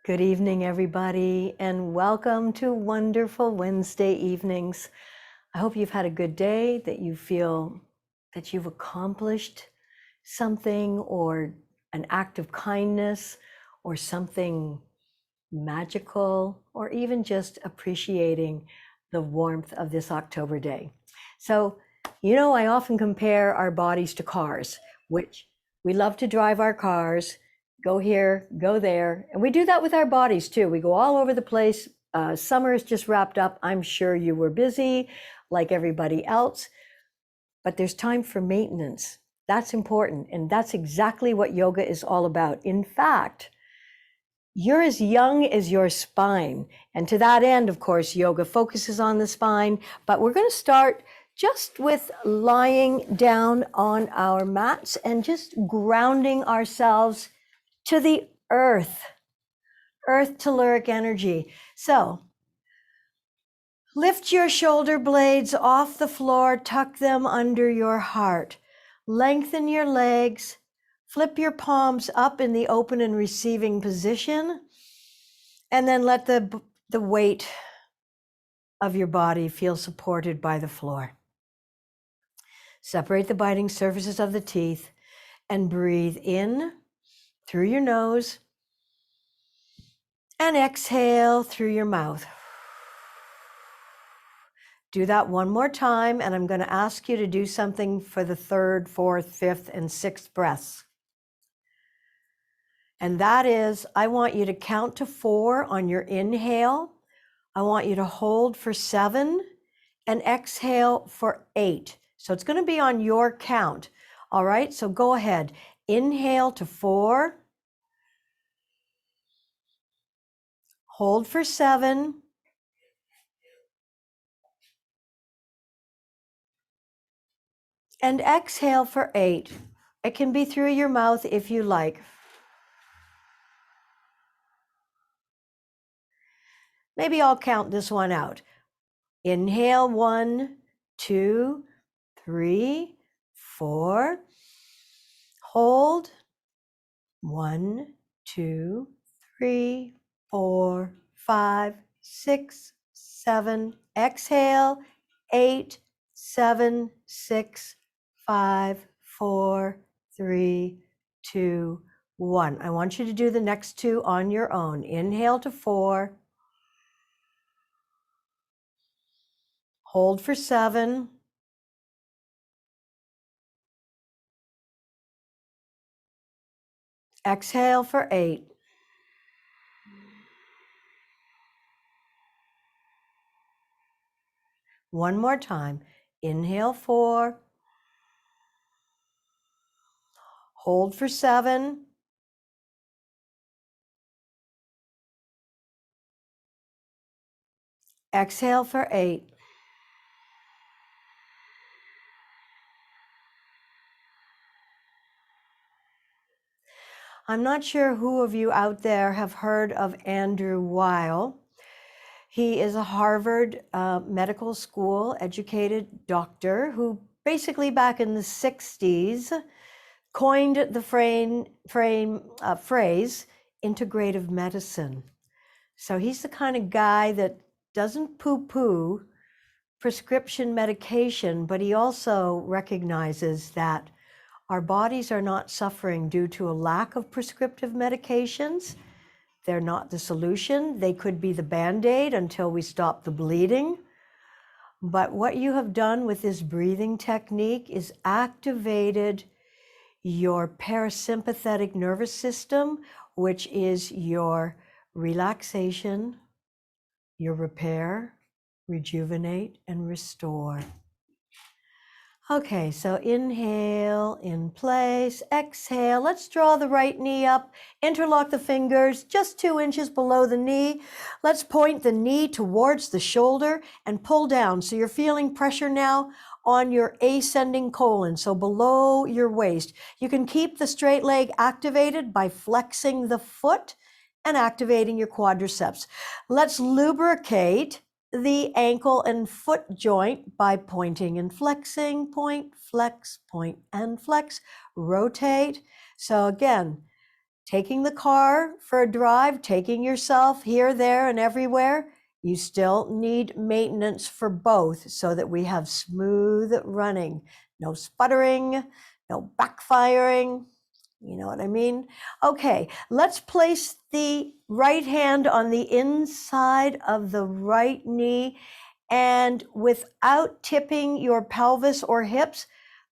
Good evening, everybody, and welcome to wonderful Wednesday evenings. I hope you've had a good day, that you feel that you've accomplished something or an act of kindness or something magical, or even just appreciating the warmth of this October day. So, I often compare our bodies to cars, which we love to drive our cars, go here, go there. And we do that with our bodies too. We go all over the place. Summer is just wrapped up. I'm sure you were busy like everybody else, but there's time for maintenance. That's important. And that's exactly what yoga is all about. In fact, you're as young as your spine. And to that end, of course, yoga focuses on the spine, but we're going to start just with lying down on our mats and just grounding ourselves to the earth telluric energy. So lift your shoulder blades off the floor, tuck them under your heart, lengthen your legs, flip your palms up in the open and receiving position, and then let the weight of your body feel supported by the floor. Separate the biting surfaces of the teeth and breathe in through your nose and exhale through your mouth. Do that one more time, and I'm going to ask you to do something for the third, fourth, fifth, and sixth breaths. And that is, I want you to count to 4 on your inhale. I want you to hold for 7 and exhale for 8. So it's going to be on your count. All right, so go ahead. Inhale to 4. Hold for 7. And exhale for 8. It can be through your mouth if you like. Maybe I'll count this one out. Inhale, 1, 2, 3, 4. Hold, 1, 2, 3, 4, 5, 6, 7. Exhale, 8, 7, 6, 5, 4, 3, 2, 1. I want you to do the next 2 on your own. Inhale to 4. Hold for 7. Exhale for 8. One more time. Inhale 4. Hold for 7. Exhale for 8. I'm not sure who of you out there have heard of Andrew Weil. He is a Harvard medical school educated doctor who basically back in the 60s coined the phrase integrative medicine. So he's the kind of guy that doesn't poo-poo prescription medication, but he also recognizes that our bodies are not suffering due to a lack of prescriptive medications. They're not the solution. They could be the Band-Aid until we stop the bleeding. But what you have done with this breathing technique is activated your parasympathetic nervous system, which is your relaxation, your repair, rejuvenate, and restore. Okay, so inhale, in place, exhale. Let's draw the right knee up, interlock the fingers just 2 inches below the knee. Let's point the knee towards the shoulder and pull down. So you're feeling pressure now on your ascending colon, so below your waist. You can keep the straight leg activated by flexing the foot and activating your quadriceps. Let's lubricate the ankle and foot joint by pointing and flexing, point, flex, point and flex, rotate. So again, taking the car for a drive, taking yourself here, there, and everywhere, you still need maintenance for both so that we have smooth running, no sputtering, no backfiring. You know what I mean? Okay, let's place the right hand on the inside of the right knee, and without tipping your pelvis or hips,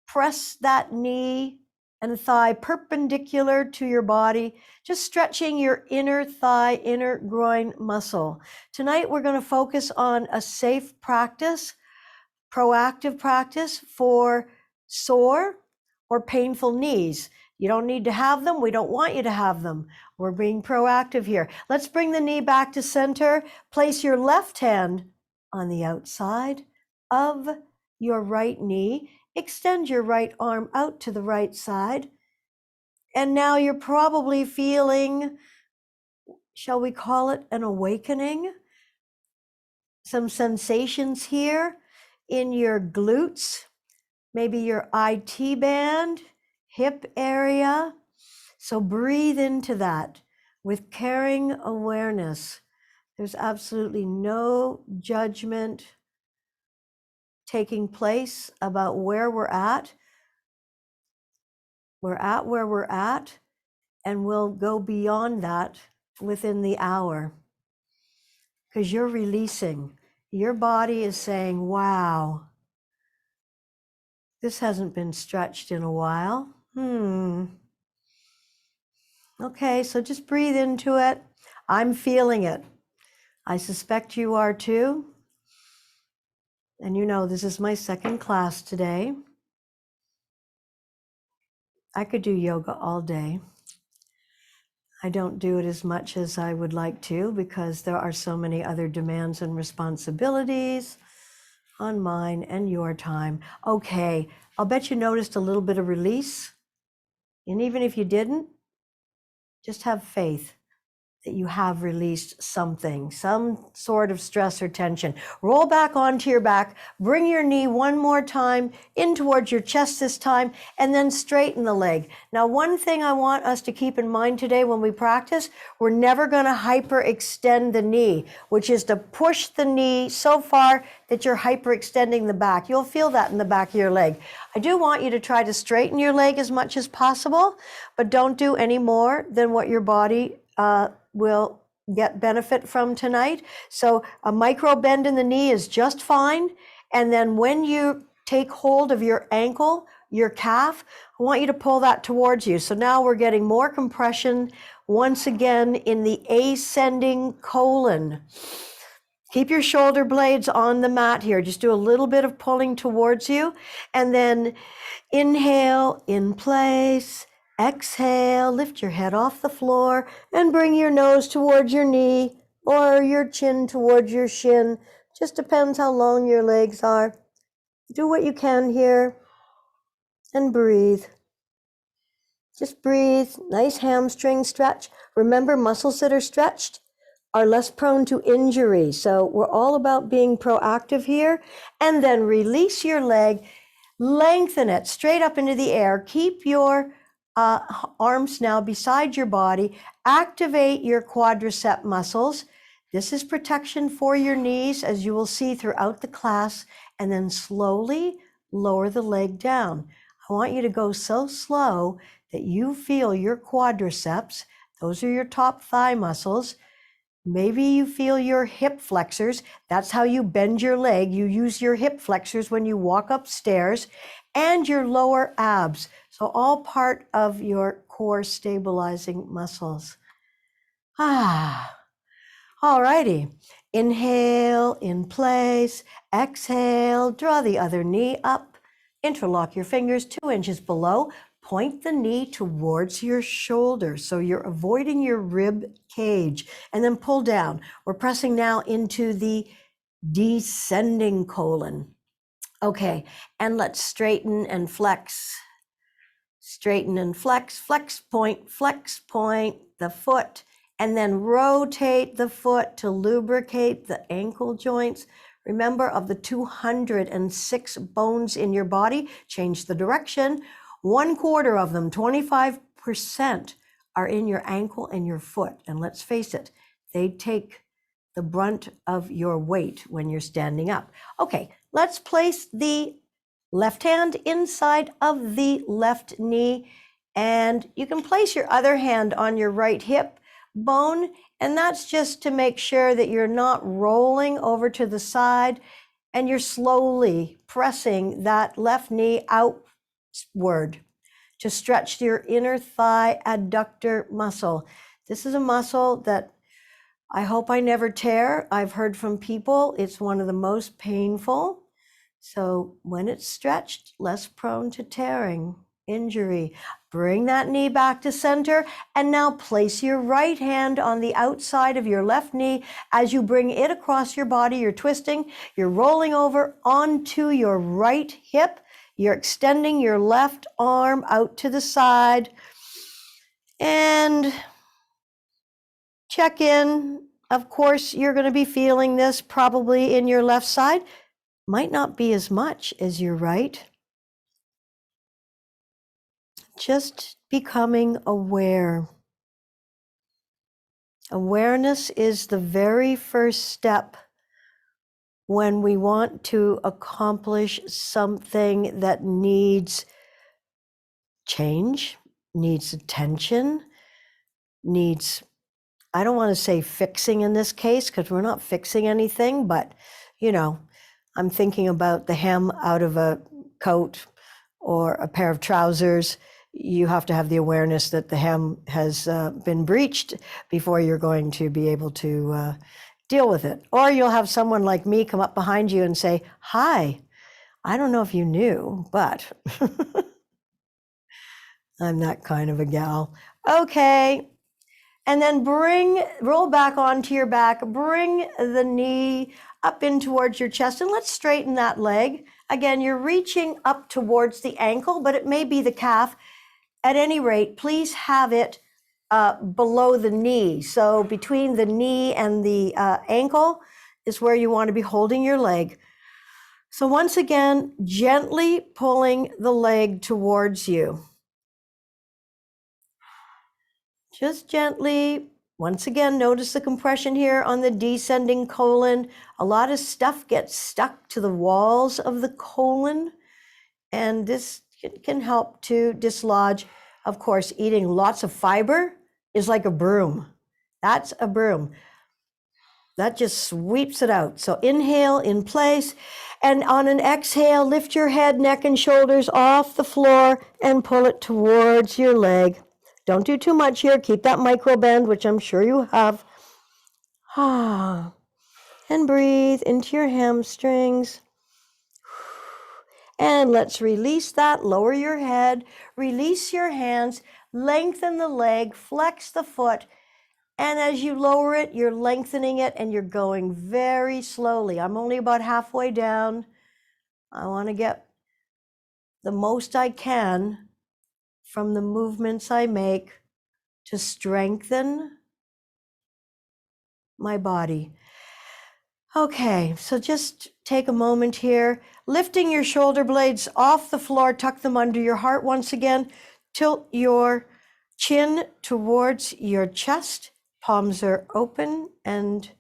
press that knee and thigh perpendicular to your body, just stretching your inner thigh, inner groin muscle. Tonight, we're going to focus on a safe practice, proactive practice for sore or painful knees. You don't need to have them. We don't want you to have them. We're being proactive here. Let's bring the knee back to center. Place your left hand on the outside of your right knee. Extend your right arm out to the right side. And now you're probably feeling, shall we call it an awakening? Some sensations here in your glutes, maybe your IT band, hip area. So breathe into that with caring awareness. There's absolutely no judgment taking place about where we're at. We're at where we're at, and we'll go beyond that within the hour. Because you're releasing. Your body is saying, wow, this hasn't been stretched in a while. Okay, so just breathe into it. I'm feeling it. I suspect you are too. And you know, this is my second class today. I could do yoga all day. I don't do it as much as I would like to because there are so many other demands and responsibilities on mine and your time. Okay, I'll bet you noticed a little bit of release. And even if you didn't, just have faith that you have released something, some sort of stress or tension. Roll back onto your back, bring your knee one more time in towards your chest this time, and then straighten the leg. Now, one thing I want us to keep in mind today when we practice, we're never going to hyperextend the knee, which is to push the knee so far that you're hyperextending the back. You'll feel that in the back of your leg. I do want you to try to straighten your leg as much as possible, but don't do any more than what your body will get benefit from tonight. So a micro bend in the knee is just fine. And then when you take hold of your ankle, your calf, I want you to pull that towards you. So now we're getting more compression once again in the ascending colon. Keep your shoulder blades on the mat here. Just do a little bit of pulling towards you. And then inhale, in place. Exhale, lift your head off the floor and bring your nose towards your knee or your chin towards your shin. Just depends how long your legs are. Do what you can here and breathe. Just breathe. Nice hamstring stretch. Remember, muscles that are stretched are less prone to injury. So we're all about being proactive here. And then release your leg, lengthen it straight up into the air. Keep your arms now beside your body. Activate your quadriceps muscles. This is protection for your knees, as you will see throughout the class, and then slowly lower the leg down. I want you to go so slow that you feel your quadriceps. Those are your top thigh muscles. Maybe you feel your hip flexors. That's how you bend your leg. You use your hip flexors when you walk upstairs, and your lower abs. So all part of your core stabilizing muscles. All righty. Inhale, in place. Exhale, draw the other knee up. Interlock your fingers 2 inches below. Point the knee towards your shoulder, so you're avoiding your rib cage, and then pull down. We're pressing now into the descending colon. Okay, and let's straighten and flex. Straighten and flex, flex point, the foot, and then rotate the foot to lubricate the ankle joints. Remember, of the 206 bones in your body, change the direction. 1/4 of them, 25%, are in your ankle and your foot. And let's face it, they take the brunt of your weight when you're standing up. Okay, let's place the left hand inside of the left knee, and you can place your other hand on your right hip bone, and that's just to make sure that you're not rolling over to the side and you're slowly pressing that left knee outward to stretch your inner thigh adductor muscle. This is a muscle that I hope I never tear. I've heard from people it's one of the most painful. So when it's stretched, less prone to tearing, injury. Bring that knee back to center, and now place your right hand on the outside of your left knee. As you bring it across your body, you're twisting, you're rolling over onto your right hip. You're extending your left arm out to the side, and check in. Of course, you're going to be feeling this probably in your left side. Might not be as much as your right. Just becoming aware. Awareness is the very first step when we want to accomplish something that needs change, needs attention, needs, I don't want to say fixing in this case because we're not fixing anything, but I'm thinking about the hem out of a coat or a pair of trousers. You have to have the awareness that the hem has been breached before you're going to be able to deal with it. Or you'll have someone like me come up behind you and say, "Hi, I don't know if you knew, but I'm that kind of a gal." Okay. And then roll back onto your back, bring the knee up in towards your chest, and let's straighten that leg. Again, you're reaching up towards the ankle, but it may be the calf. At any rate, please have it below the knee. So between the knee and the ankle is where you want to be holding your leg. So once again, gently pulling the leg towards you. Just gently. Once again, notice the compression here on the descending colon. A lot of stuff gets stuck to the walls of the colon, and this can help to dislodge. Of course, eating lots of fiber is like a broom. That's a broom. That just sweeps it out. So inhale in place, and on an exhale, lift your head, neck, and shoulders off the floor and pull it towards your leg. Don't do too much here. Keep that micro bend, which I'm sure you have. And breathe into your hamstrings. And let's release that. Lower your head, release your hands, lengthen the leg, flex the foot. And as you lower it, you're lengthening it and you're going very slowly. I'm only about halfway down. I want to get the most I can from the movements I make to strengthen my body. Okay, so just take a moment here, lifting your shoulder blades off the floor, tuck them under your heart once again, tilt your chin towards your chest, palms are open and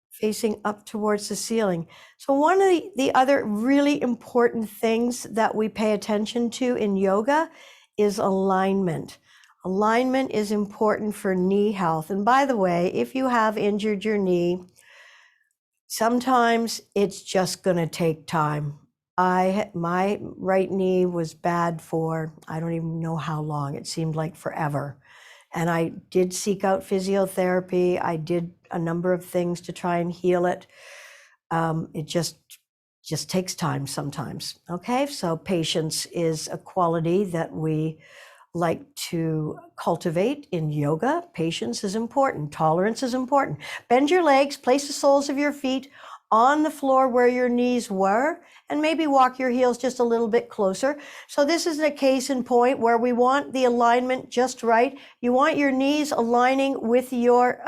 facing up towards the ceiling. So one of the other really important things that we pay attention to in yoga is alignment. Alignment is important for knee health. And by the way, if you have injured your knee, sometimes it's just going to take time. My right knee was bad for, I don't even know how long. It seemed like forever. And I did seek out physiotherapy. I did a number of things to try and heal it. It just takes time sometimes. Okay, so patience is a quality that we like to cultivate in yoga. Patience is important. Tolerance is important. Bend your legs, place the soles of your feet on the floor where your knees were, and maybe walk your heels just a little bit closer. So this is a case in point where we want the alignment just right. You want your knees aligning with your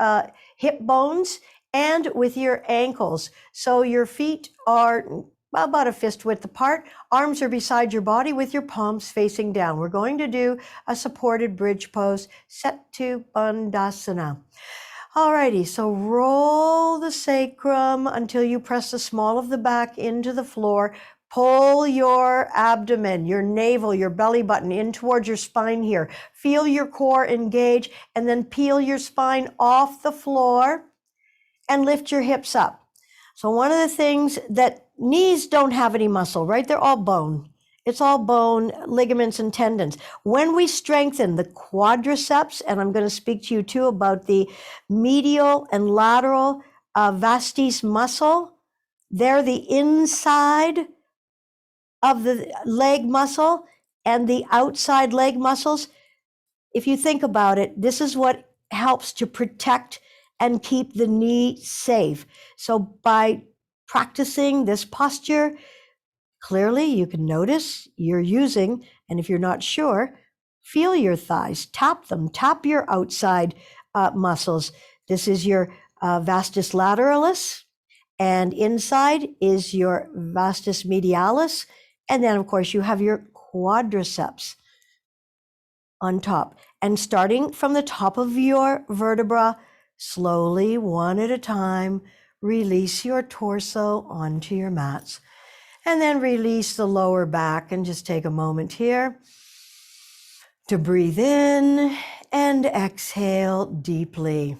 hip bones and with your ankles. So your feet are about a fist width apart. Arms are beside your body with your palms facing down. We're going to do a supported bridge pose, set to Bandhasana. Alrighty, so roll the sacrum until you press the small of the back into the floor. Pull your abdomen, your navel, your belly button in towards your spine here. Feel your core engage, and then peel your spine off the floor and lift your hips up. So one of the things that knees don't have any muscle, right? They're all bone. It's all bone, ligaments, and tendons. When we strengthen the quadriceps, and I'm going to speak to you too about the medial and lateral vastus muscle, they're the inside of the leg muscle and the outside leg muscles. If you think about it, this is what helps to protect and keep the knee safe. So by practicing this posture, clearly you can notice you're using, and if you're not sure, feel your thighs, tap them, tap your outside muscles. This is your vastus lateralis, and inside is your vastus medialis. And then, of course, you have your quadriceps on top. And starting from the top of your vertebra, slowly, one at a time, release your torso onto your mats. And then release the lower back, and just take a moment here to breathe in and exhale deeply.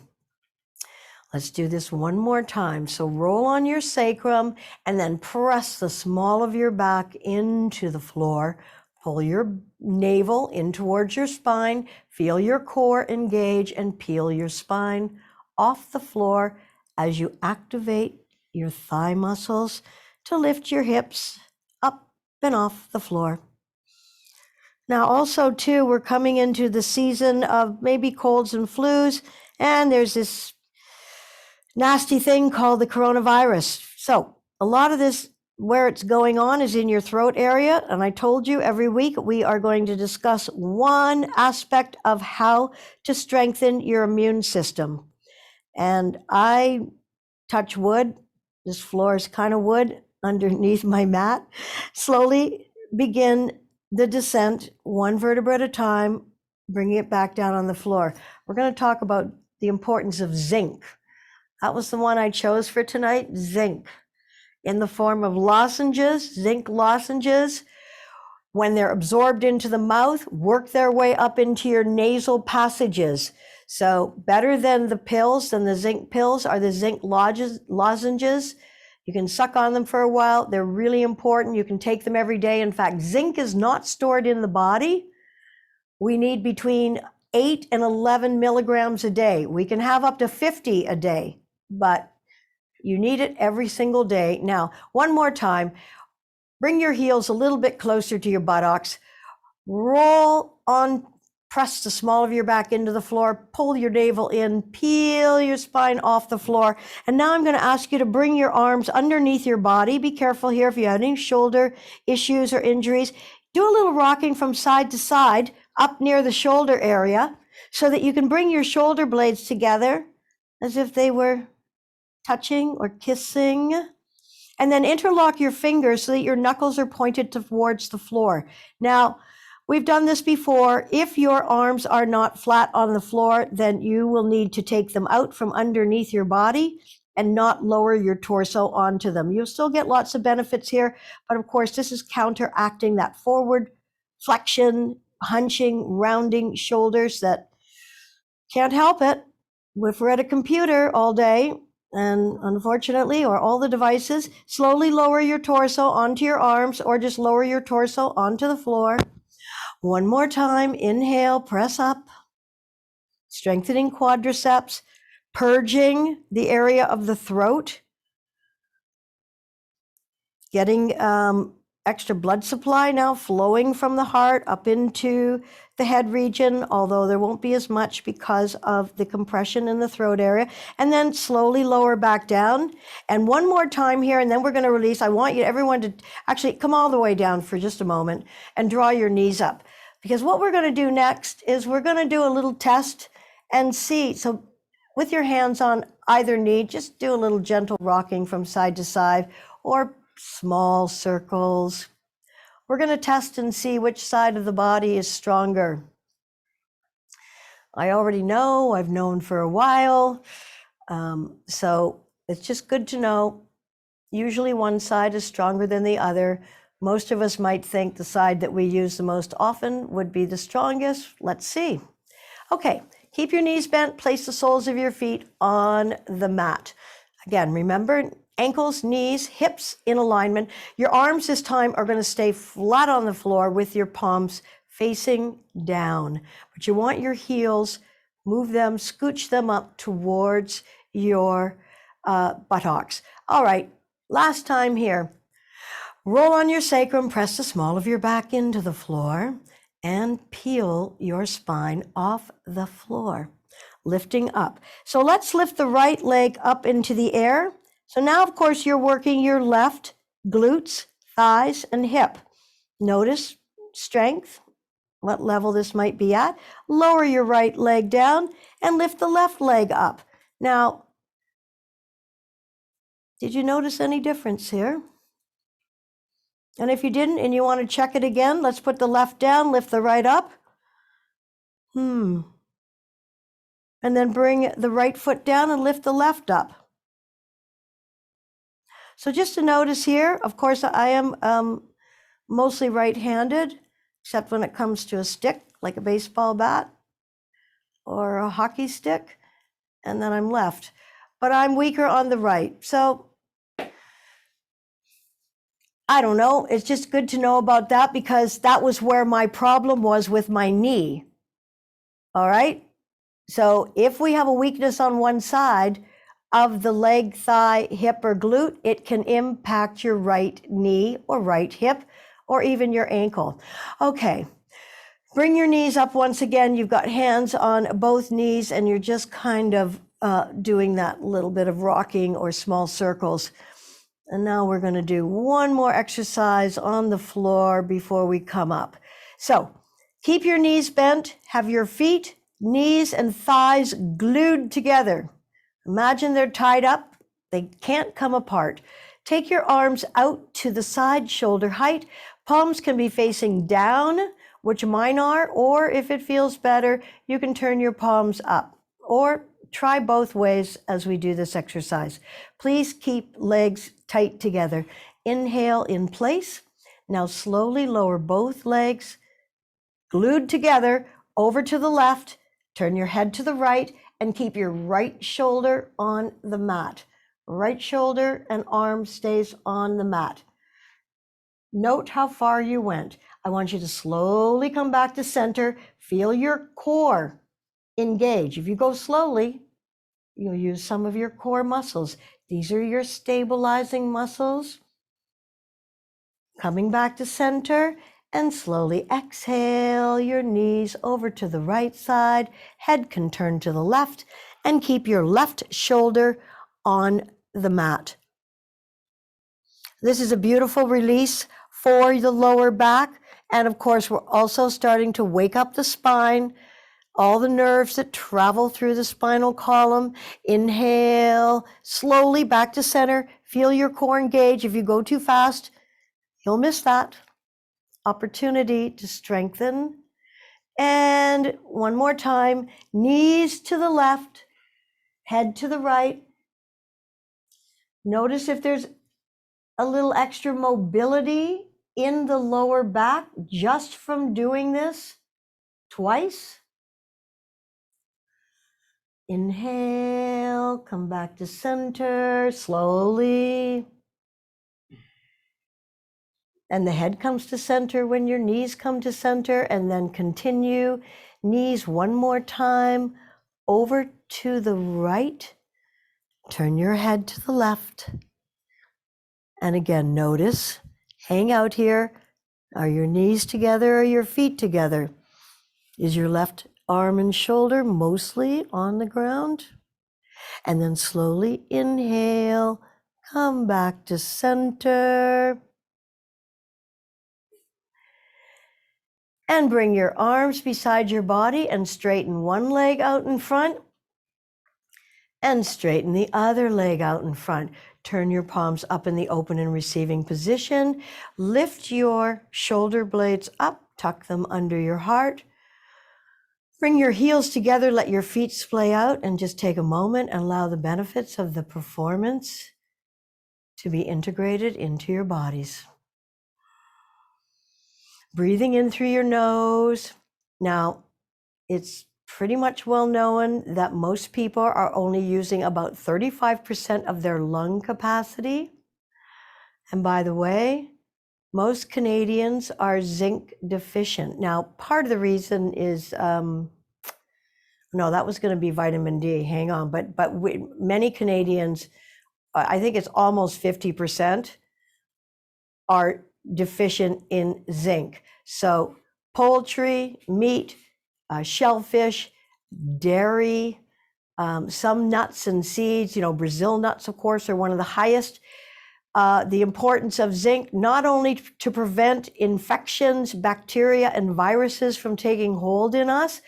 Let's do this one more time. So roll on your sacrum and then press the small of your back into the floor. Pull your navel in towards your spine. Feel your core engage and peel your spine off the floor as you activate your thigh muscles to lift your hips up and off the floor. Now also too, we're coming into the season of maybe colds and flus, and there's this nasty thing called the coronavirus. So a lot of this, where it's going on, is in your throat area. And I told you every week we are going to discuss one aspect of how to strengthen your immune system. And I touch wood. This floor is kind of wood underneath my mat. Slowly begin the descent, one vertebra at a time, bringing it back down on the floor. We're going to talk about the importance of zinc. That was the one I chose for tonight, zinc, in the form of lozenges, zinc lozenges. When they're absorbed into the mouth, work their way up into your nasal passages. So better than the pills, than the zinc pills, are the zinc lozenges. You can suck on them for a while. They're really important. You can take them every day. In fact, zinc is not stored in the body. We need between 8 and 11 milligrams a day. We can have up to 50 a day, but you need it every single day. Now, one more time, bring your heels a little bit closer to your buttocks. Roll on, press the small of your back into the floor, pull your navel in, peel your spine off the floor. And now I'm going to ask you to bring your arms underneath your body. Be careful here if you have any shoulder issues or injuries. Do a little rocking from side to side up near the shoulder area so that you can bring your shoulder blades together as if they were touching or kissing. And then interlock your fingers so that your knuckles are pointed towards the floor. Now, we've done this before. If your arms are not flat on the floor, then you will need to take them out from underneath your body and not lower your torso onto them. You'll still get lots of benefits here, but of course, this is counteracting that forward flexion, hunching, rounding shoulders that can't help it. If we're at a computer all day, and unfortunately, or all the devices, slowly lower your torso onto your arms, or just lower your torso onto the floor. One more time, inhale, press up, strengthening quadriceps, purging the area of the throat, getting extra blood supply now flowing from the heart up into the head region, although there won't be as much because of the compression in the throat area. And then slowly lower back down. And one more time here, and then we're going to release. I want you, everyone, to actually come all the way down for just a moment and draw your knees up. Because what we're going to do next is we're going to do a little test and see. So with your hands on either knee, just do a little gentle rocking from side to side, or small circles. We're going to test and see which side of the body is stronger. I already know, I've known for a while. So it's just good to know. Usually one side is stronger than the other. Most of us might think the side that we use the most often would be the strongest. Let's see. Okay, keep your knees bent, place the soles of your feet on the mat. Again, remember, ankles, knees, hips in alignment. Your arms this time are going to stay flat on the floor with your palms facing down. But you want your heels, move them, scooch them up towards your buttocks. All right, last time here. Roll on your sacrum, press the small of your back into the floor, and peel your spine off the floor, lifting up. So let's lift the right leg up into the air. So now, of course, you're working your left glutes, thighs, and hip. Notice strength, what level this might be at. Lower your right leg down and lift the left leg up. Now, did you notice any difference here? And if you didn't and you want to check it again, let's put the left down, lift the right up. And then bring the right foot down and lift the left up. So just to notice here, of course, I am mostly right-handed, except when it comes to a stick, like a baseball bat or a hockey stick, and then I'm left. But I'm weaker on the right. So I don't know. It's just good to know about that because that was where my problem was with my knee. All right? So if we have a weakness on one side of the leg, thigh, hip, or glute, it can impact your right knee or right hip or even your ankle. Okay, bring your knees up once again. You've got hands on both knees and you're just kind of doing that little bit of rocking or small circles. And now we're going to do one more exercise on the floor before we come up. So keep your knees bent, have your feet, knees, and thighs glued together. Imagine they're tied up. They can't come apart. Take your arms out to the side, shoulder height. Palms can be facing down, which mine are, or if it feels better, you can turn your palms up. Or try both ways as we do this exercise. Please keep legs tight together. Inhale in place. Now slowly lower both legs, glued together, over to the left. Turn your head to the right and keep your right shoulder on the mat. Right shoulder and arm stays on the mat. Note how far you went. I want you to slowly come back to center. Feel your core engage. If you go slowly, you'll use some of your core muscles. These are your stabilizing muscles. Coming back to center and slowly exhale your knees over to the right side. Head can turn to the left and keep your left shoulder on the mat. This is a beautiful release for the lower back. And of course, we're also starting to wake up the spine, all the nerves that travel through the spinal column. Inhale, slowly back to center. Feel your core engage. If you go too fast, you'll miss that opportunity to strengthen. And one more time, knees to the left, head to the right. Notice if there's a little extra mobility in the lower back just from doing this twice. Inhale, come back to center slowly. And the head comes to center when your knees come to center, and then continue. Knees one more time over to the right. Turn your head to the left. And again, notice, hang out here. Are your knees together or your feet together? Is your left arm and shoulder mostly on the ground? And then slowly inhale, come back to center. And bring your arms beside your body and straighten one leg out in front. And straighten the other leg out in front. Turn your palms up in the open and receiving position. Lift your shoulder blades up, tuck them under your heart. Bring your heels together, let your feet splay out, and just take a moment and allow the benefits of the performance to be integrated into your bodies. Breathing in through your nose. Now, it's pretty much well known that most people are only using about 35% of their lung capacity. And by the way, most Canadians are zinc deficient. Now, part of the reason is, no, that was going to be vitamin D. Hang on, but many Canadians, I think it's almost 50%, are deficient in zinc. So poultry, meat, shellfish, dairy, some nuts and seeds, Brazil nuts, of course, are one of the highest. The importance of zinc, not only to prevent infections, bacteria, and viruses from taking hold in us,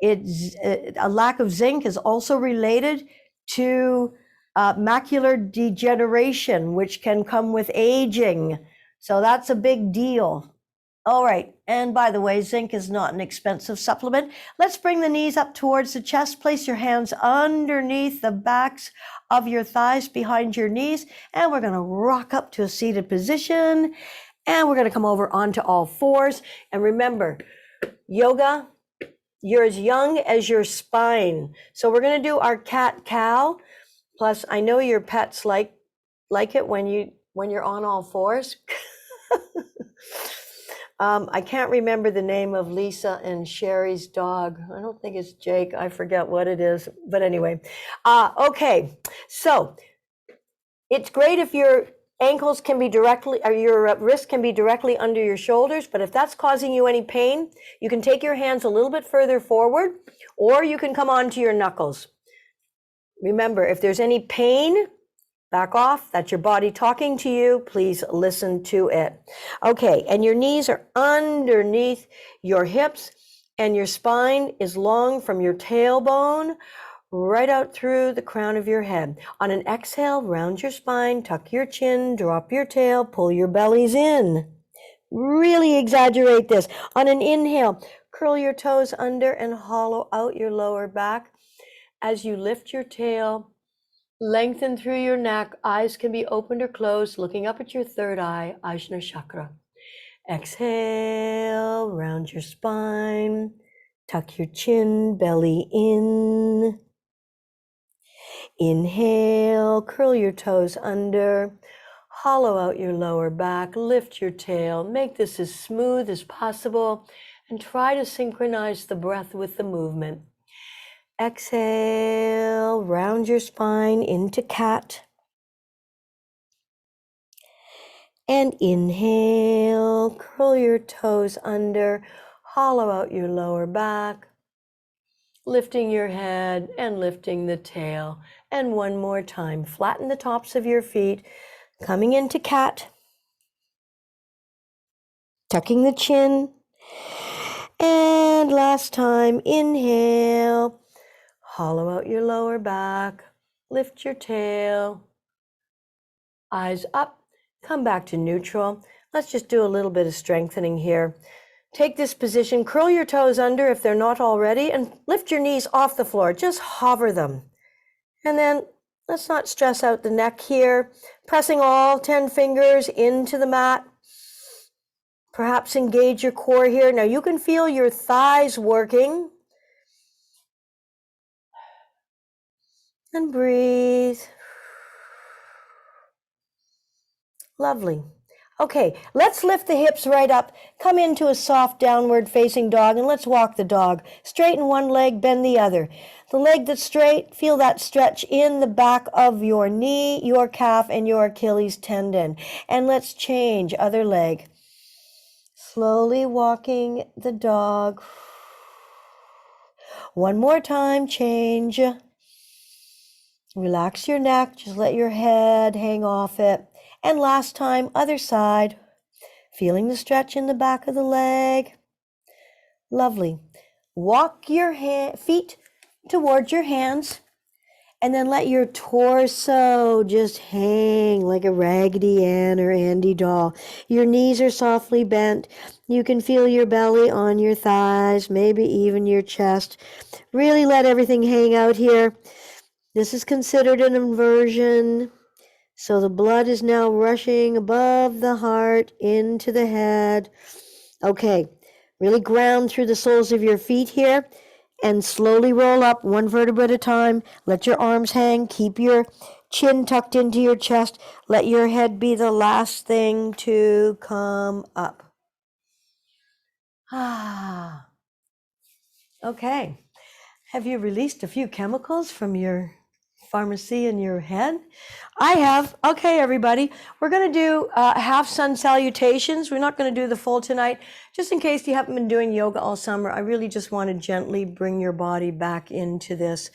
a lack of zinc is also related to macular degeneration, which can come with aging. So that's a big deal. All right, and by the way, zinc is not an expensive supplement. Let's bring the knees up towards the chest. Place your hands underneath the backs of your thighs behind your knees, and we're gonna rock up to a seated position, and we're gonna come over onto all fours. And remember, yoga, you're as young as your spine. So we're gonna do our cat-cow. Plus, I know your pets like it when you're on all fours. I can't remember the name of Lisa and Sherry's dog. I don't think it's Jake. I forget what it is. But anyway, okay. So it's great if your ankles can be directly, or your wrists can be directly under your shoulders. But if that's causing you any pain, you can take your hands a little bit further forward, or you can come onto your knuckles. Remember, if there's any pain, back off. That's your body talking to you. Please listen to it. Okay, and your knees are underneath your hips, and your spine is long from your tailbone right out through the crown of your head. On an exhale, round your spine, tuck your chin, drop your tail, pull your bellies in. Really exaggerate this. On an inhale, curl your toes under and hollow out your lower back. As you lift your tail, lengthen through your neck. Eyes can be opened or closed, looking up at your third eye, Ajna Chakra. Exhale, round your spine, tuck your chin, belly in. Inhale, curl your toes under, hollow out your lower back, lift your tail, make this as smooth as possible, and try to synchronize the breath with the movement. Exhale, round your spine into cat. And inhale, curl your toes under, hollow out your lower back, lifting your head and lifting the tail. And one more time, flatten the tops of your feet, coming into cat, tucking the chin. And last time, inhale, hollow out your lower back, lift your tail, eyes up, come back to neutral. Let's just do a little bit of strengthening here. Take this position, curl your toes under if they're not already, and lift your knees off the floor. Just hover them. And then let's not stress out the neck here. Pressing all 10 fingers into the mat. Perhaps engage your core here. Now you can feel your thighs working. And breathe. Lovely. Okay, let's lift the hips right up. Come into a soft downward facing dog, and let's walk the dog. Straighten one leg, bend the other. The leg that's straight, feel that stretch in the back of your knee, your calf, and your Achilles tendon. And let's change other leg. Slowly walking the dog. One more time, change. Relax your neck, just let your head hang off it. And last time, other side. Feeling the stretch in the back of the leg. Lovely. Walk your feet towards your hands And then let your torso just hang like a Raggedy Ann or Andy doll. Your knees are softly bent. You can feel your belly on your thighs, maybe even your chest. Really let everything hang out here. This is considered an inversion. So the blood is now rushing above the heart into the head. Okay, really ground through the soles of your feet here and slowly roll up one vertebra at a time. Let your arms hang. Keep your chin tucked into your chest. Let your head be the last thing to come up. Ah, okay. Have you released a few chemicals from your pharmacy in your head? I have. Okay, everybody. We're going to do half sun salutations. We're not going to do the full tonight. Just in case you haven't been doing yoga all summer, I really just want to gently bring your body back into this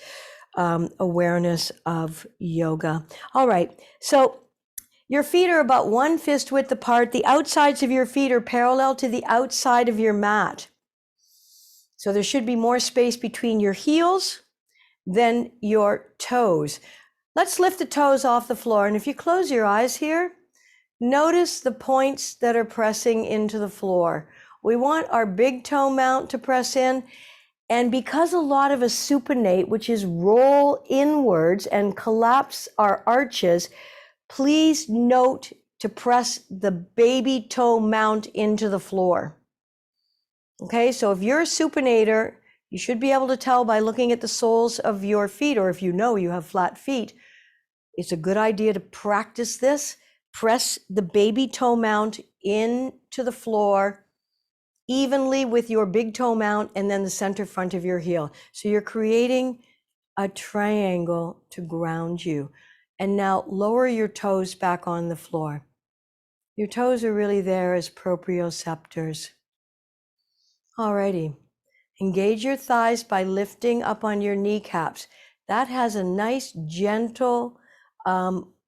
awareness of yoga. All right. So your feet are about 1 fist width apart. The outsides of your feet are parallel to the outside of your mat. So there should be more space between your heels than your toes. Let's lift the toes off the floor. And if you close your eyes here, notice the points that are pressing into the floor. We want our big toe mount to press in. And because a lot of us supinate, which is roll inwards and collapse our arches, please note to press the baby toe mount into the floor. Okay, so if you're a supinator, you should be able to tell by looking at the soles of your feet, or if you know you have flat feet, it's a good idea to practice this. Press the baby toe mount into the floor evenly with your big toe mount and then the center front of your heel. So you're creating a triangle to ground you. And now lower your toes back on the floor. Your toes are really there as proprioceptors. Alrighty. Engage your thighs by lifting up on your kneecaps. That has a nice gentle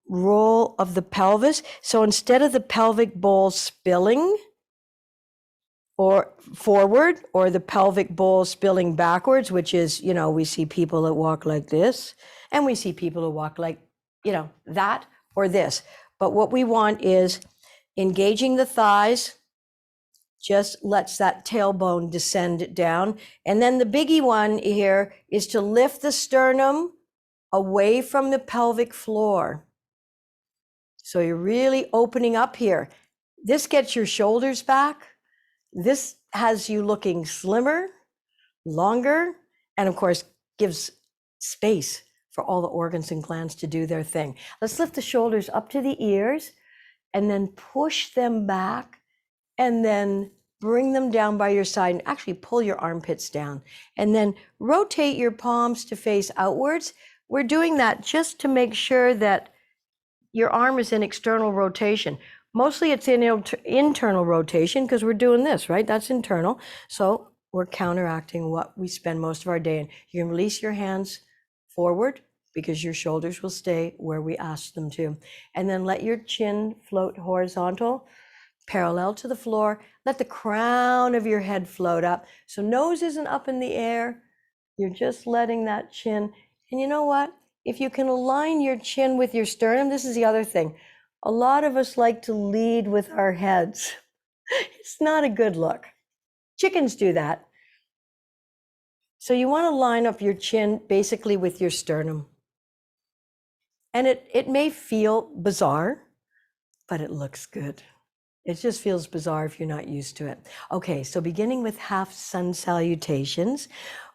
roll of the pelvis. So instead of the pelvic bowl spilling or forward, or the pelvic bowl spilling backwards, which is, we see people that walk like this, and we see people who walk like, that or this. But what we want is engaging the thighs, just lets that tailbone descend down. And then the biggie one here is to lift the sternum away from the pelvic floor. So you're really opening up here. This gets your shoulders back. This has you looking slimmer, longer, and of course gives space for all the organs and glands to do their thing. Let's lift the shoulders up to the ears and then push them back and then bring them down by your side and actually pull your armpits down. And then rotate your palms to face outwards. We're doing that just to make sure that your arm is in external rotation. Mostly it's in internal rotation because we're doing this, right? That's internal. So we're counteracting what we spend most of our day in. You can release your hands forward because your shoulders will stay where we asked them to. And then let your chin float horizontal, parallel to the floor. Let the crown of your head float up. So nose isn't up in the air. You're just letting that chin. And you know what? If you can align your chin with your sternum, this is the other thing. A lot of us like to lead with our heads. It's not a good look. Chickens do that. So you want to line up your chin basically with your sternum. And it may feel bizarre, but it looks good. It just feels bizarre if you're not used to it. Okay, so beginning with half sun salutations,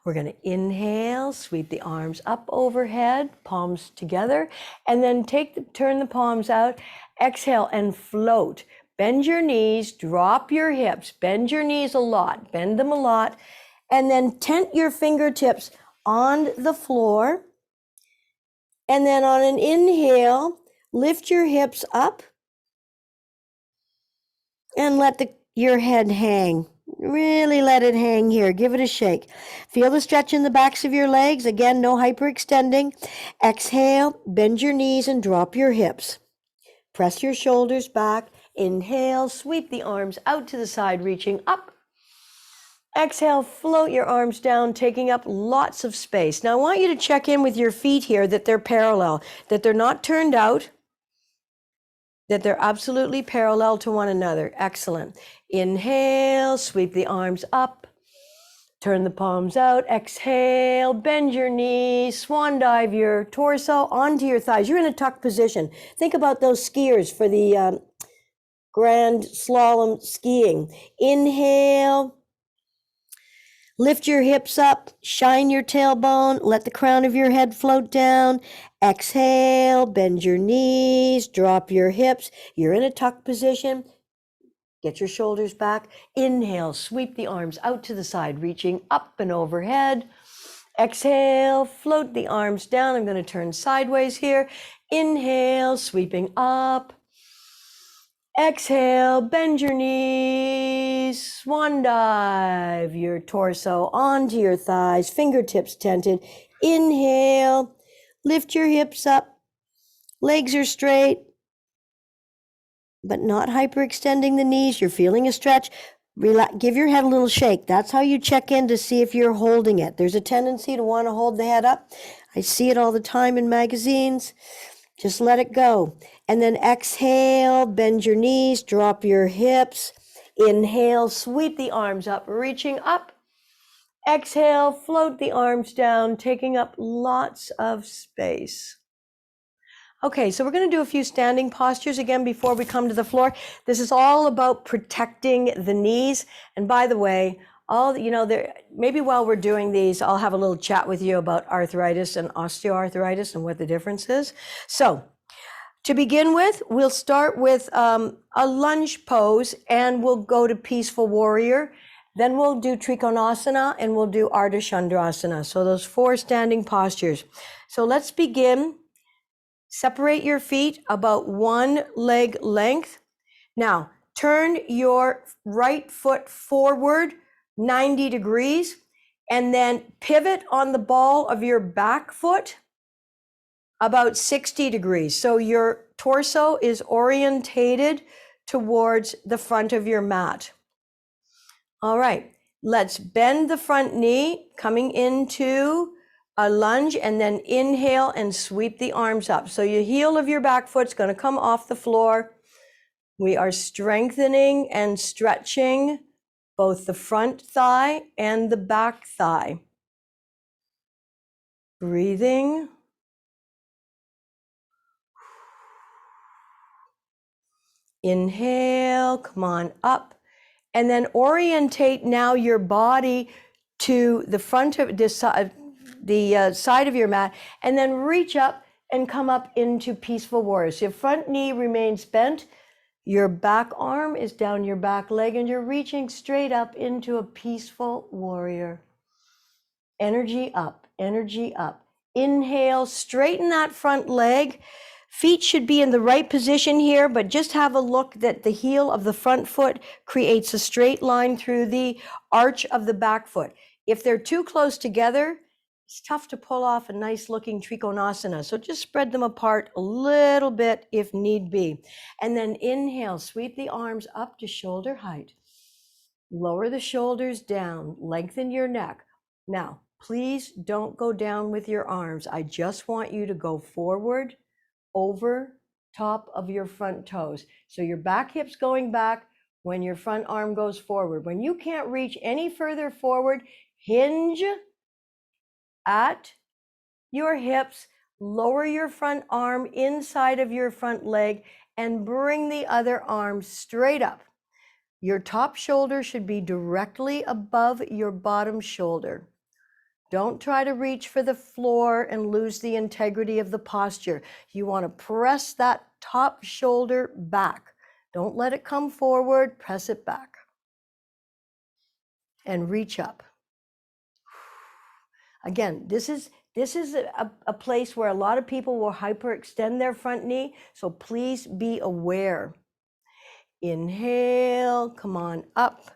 we're going to inhale, sweep the arms up overhead, palms together, and then turn the palms out, exhale and float. Bend your knees, drop your hips, bend your knees a lot, bend them a lot, and then tent your fingertips on the floor. And then on an inhale, lift your hips up and let your head hang. Really let it hang here. Give it a shake. Feel the stretch in the backs of your legs. Again, no hyperextending. Exhale, bend your knees and drop your hips. Press your shoulders back. Inhale, sweep the arms out to the side, reaching up. Exhale, float your arms down, taking up lots of space. Now I want you to check in with your feet here that they're parallel, that they're not turned out, that they're absolutely parallel to one another. Excellent. Inhale, sweep the arms up, turn the palms out. Exhale, bend your knees, swan dive your torso onto your thighs. You're in a tuck position. Think about those skiers for the grand slalom skiing. Inhale. Lift your hips up, shine your tailbone, let the crown of your head float down. Exhale, bend your knees, drop your hips. You're in a tuck position. Get your shoulders back. Inhale, sweep the arms out to the side, reaching up and overhead. Exhale, float the arms down. I'm going to turn sideways here. Inhale, sweeping up. Exhale, bend your knees, swan dive your torso onto your thighs, fingertips tented. Inhale, lift your hips up, legs are straight, but not hyperextending the knees. You're feeling a stretch. Relax, give your head a little shake. That's how you check in to see if you're holding it. There's a tendency to want to hold the head up. I see it all the time in magazines. Just let it go. And then exhale, bend your knees, drop your hips. Inhale, sweep the arms up, reaching up. Exhale, float the arms down, taking up lots of space. Okay, so we're going to do a few standing postures again before we come to the floor. This is all about protecting the knees. And by the way, maybe while we're doing these, I'll have a little chat with you about arthritis and osteoarthritis and what the difference is. So to begin with, we'll start with a lunge pose and we'll go to peaceful warrior. Then we'll do trikonasana and we'll do ardha chandrasana. So those 4 standing postures. So let's begin. Separate your feet about 1 leg length. Now, turn your right foot forward 90 degrees and then pivot on the ball of your back foot about 60 degrees. So your torso is orientated towards the front of your mat. All right, let's bend the front knee coming into a lunge and then inhale and sweep the arms up. So your heel of your back foot's going to come off the floor. We are strengthening and stretching both the front thigh and the back thigh. Breathing. Inhale, come on up. And then orientate now your body to the front of this side, the side of your mat, and then reach up and come up into peaceful warrior. So your front knee remains bent. Your back arm is down your back leg and you're reaching straight up into a peaceful warrior. Energy up, energy up. Inhale, straighten that front leg. Feet should be in the right position here, but just have a look that the heel of the front foot creates a straight line through the arch of the back foot. If they're too close together, it's tough to pull off a nice looking trikonasana. So just spread them apart a little bit if need be. And then inhale, sweep the arms up to shoulder height. Lower the shoulders down, lengthen your neck. Now, please don't go down with your arms. I just want you to go forward over top of your front toes. So your back hip's going back when your front arm goes forward. When you can't reach any further forward, hinge at your hips, lower your front arm inside of your front leg, and bring the other arm straight up. Your top shoulder should be directly above your bottom shoulder. Don't try to reach for the floor and lose the integrity of the posture. You want to press that top shoulder back. Don't let it come forward, press it back. And reach up. Again, this is a place where a lot of people will hyperextend their front knee, so please be aware. Inhale, come on up.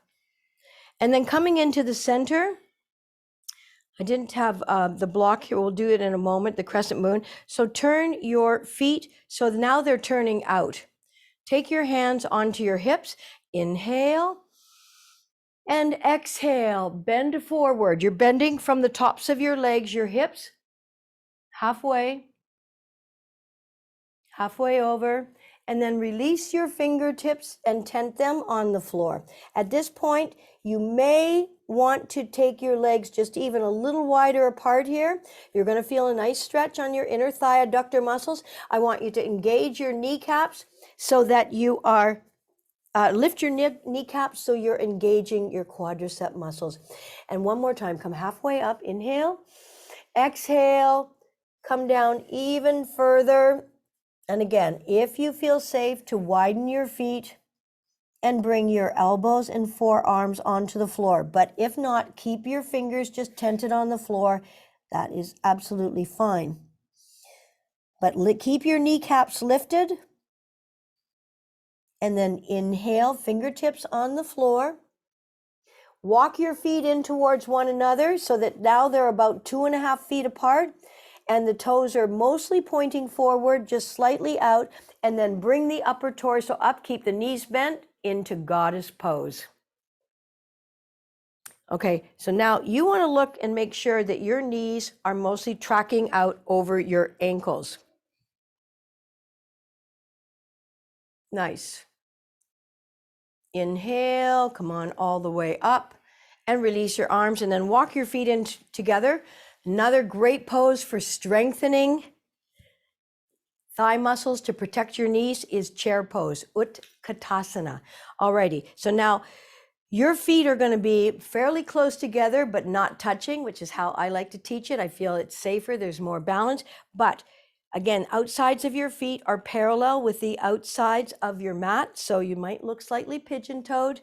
And then coming into the center, I didn't have the block here. We'll do it in a moment, the crescent moon. So turn your feet. So now they're turning out. Take your hands onto your hips. Inhale. And exhale, bend forward. You're bending from the tops of your legs, your hips, halfway over, and then release your fingertips and tent them on the floor. At this point, you may want to take your legs just even a little wider apart here. You're going to feel a nice stretch on your inner thigh adductor muscles. I want you to engage your kneecaps so that you are lift your kneecaps so you're engaging your quadricep muscles. And one more time, come halfway up, inhale, exhale, come down even further. And again, if you feel safe, to widen your feet and bring your elbows and forearms onto the floor. But if not, keep your fingers just tented on the floor. That is absolutely fine. But keep your kneecaps lifted. And then inhale, fingertips on the floor. Walk your feet in towards one another so that now they're about 2.5 feet apart. And the toes are mostly pointing forward, just slightly out. And then bring the upper torso up, keep the knees bent into goddess pose. Okay, so now you want to look and make sure that your knees are mostly tracking out over your ankles. Nice. Inhale, come on all the way up and release your arms and then walk your feet in together. Another great pose for strengthening thigh muscles to protect your knees is chair pose, Utkatasana. Alrighty, so now your feet are going to be fairly close together, but not touching, which is how I like to teach it. I feel it's safer, there's more balance. But again, outsides of your feet are parallel with the outsides of your mat, so you might look slightly pigeon-toed.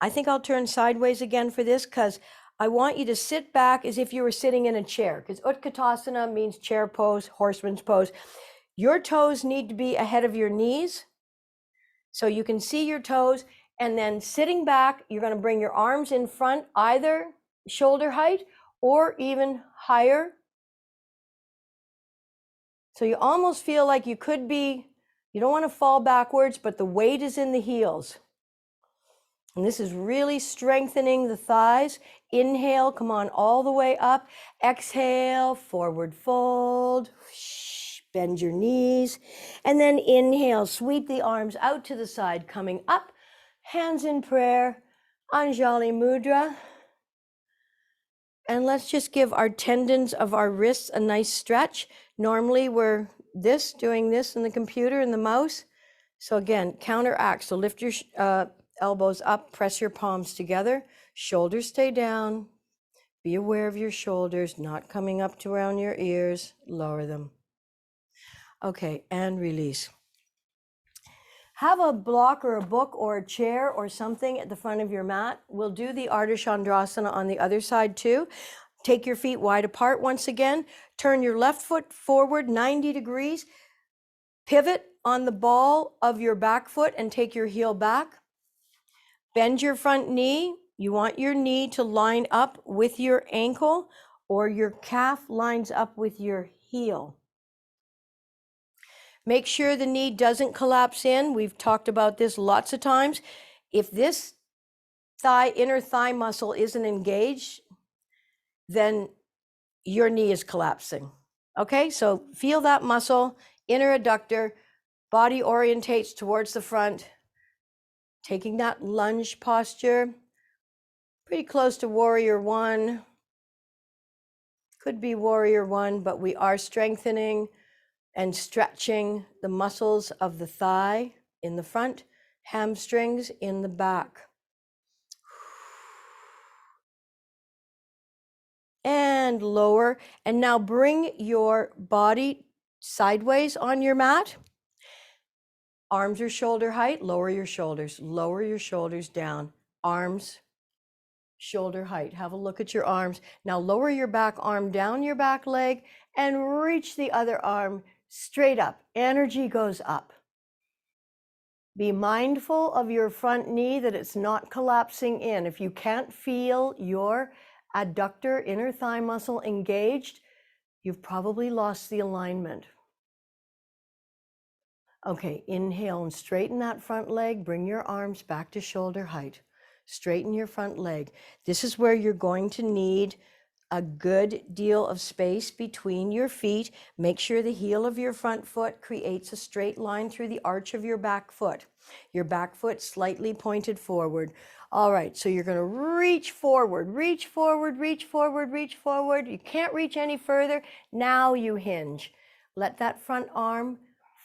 I think I'll turn sideways again for this because I want you to sit back as if you were sitting in a chair, because Utkatasana means chair pose, horseman's pose. Your toes need to be ahead of your knees so you can see your toes. And then sitting back, you're going to bring your arms in front, either shoulder height or even higher. So you almost feel like you could be, you don't want to fall backwards, but the weight is in the heels. And this is really strengthening the thighs. Inhale, come on all the way up. Exhale, forward fold. Bend your knees. And then inhale, sweep the arms out to the side, coming up. Hands in prayer, Anjali Mudra. And let's just give our tendons of our wrists a nice stretch. Normally we're doing this in the computer and the mouse. So again, counteract. So lift your elbows up, press your palms together. Shoulders stay down. Be aware of your shoulders, not coming up to around your ears. Lower them. Okay, and release. Have a block or a book or a chair or something at the front of your mat. We'll do the Ardha Chandrasana on the other side too. Take your feet wide apart once again. Turn your left foot forward 90 degrees. Pivot on the ball of your back foot and take your heel back. Bend your front knee. You want your knee to line up with your ankle or your calf lines up with your heel. Make sure the knee doesn't collapse in. We've talked about this lots of times. If this inner thigh muscle isn't engaged, then your knee is collapsing. Okay, so feel that muscle, inner adductor, body orientates towards the front, taking that lunge posture, pretty close to warrior one. Could be warrior one, but we are strengthening and stretching the muscles of the thigh in the front, hamstrings in the back. And lower. And now bring your body sideways on your mat. Arms are shoulder height. Lower your shoulders. Lower your shoulders down. Arms, shoulder height. Have a look at your arms. Now lower your back arm down your back leg and reach the other arm straight up. Energy goes up. Be mindful of your front knee, that it's not collapsing in. If you can't feel your adductor inner thigh muscle engaged, you've probably lost the alignment. Okay, inhale and straighten that front leg. Bring your arms back to shoulder height. Straighten your front leg. This is where you're going to need a good deal of space between your feet. Make sure the heel of your front foot creates a straight line through the arch of your back foot. Your back foot slightly pointed forward. All right, so you're going to reach forward, reach forward, reach forward, reach forward. You can't reach any further. Now you hinge. Let that front arm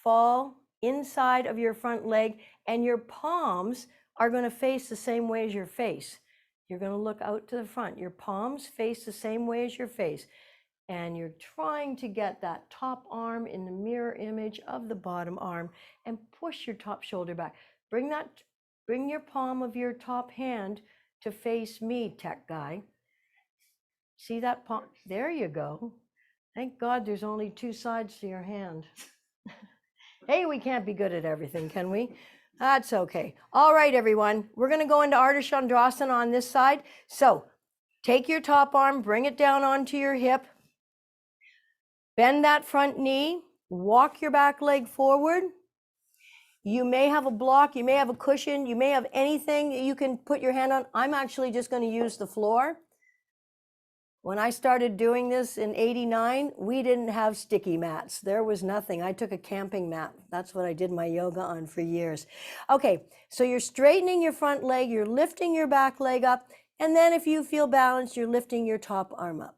fall inside of your front leg, and your palms are going to face the same way as your face. You're going to look out to the front. Your palms face the same way as your face. And you're trying to get that top arm in the mirror image of the bottom arm and push your top shoulder back. Bring your palm of your top hand to face me, tech guy. See that palm? There you go. Thank God there's only two sides to your hand. Hey, we can't be good at everything, can we? That's okay. All right, everyone. We're going to go into Ardha Chandrasana on this side. So take your top arm, bring it down onto your hip. Bend that front knee. Walk your back leg forward. You may have a block. You may have a cushion. You may have anything that you can put your hand on. I'm actually just going to use the floor. When I started doing this in '89, we didn't have sticky mats. There was nothing. I took a camping mat. That's what I did my yoga on for years. Okay, so you're straightening your front leg, you're lifting your back leg up, and then if you feel balanced, you're lifting your top arm up.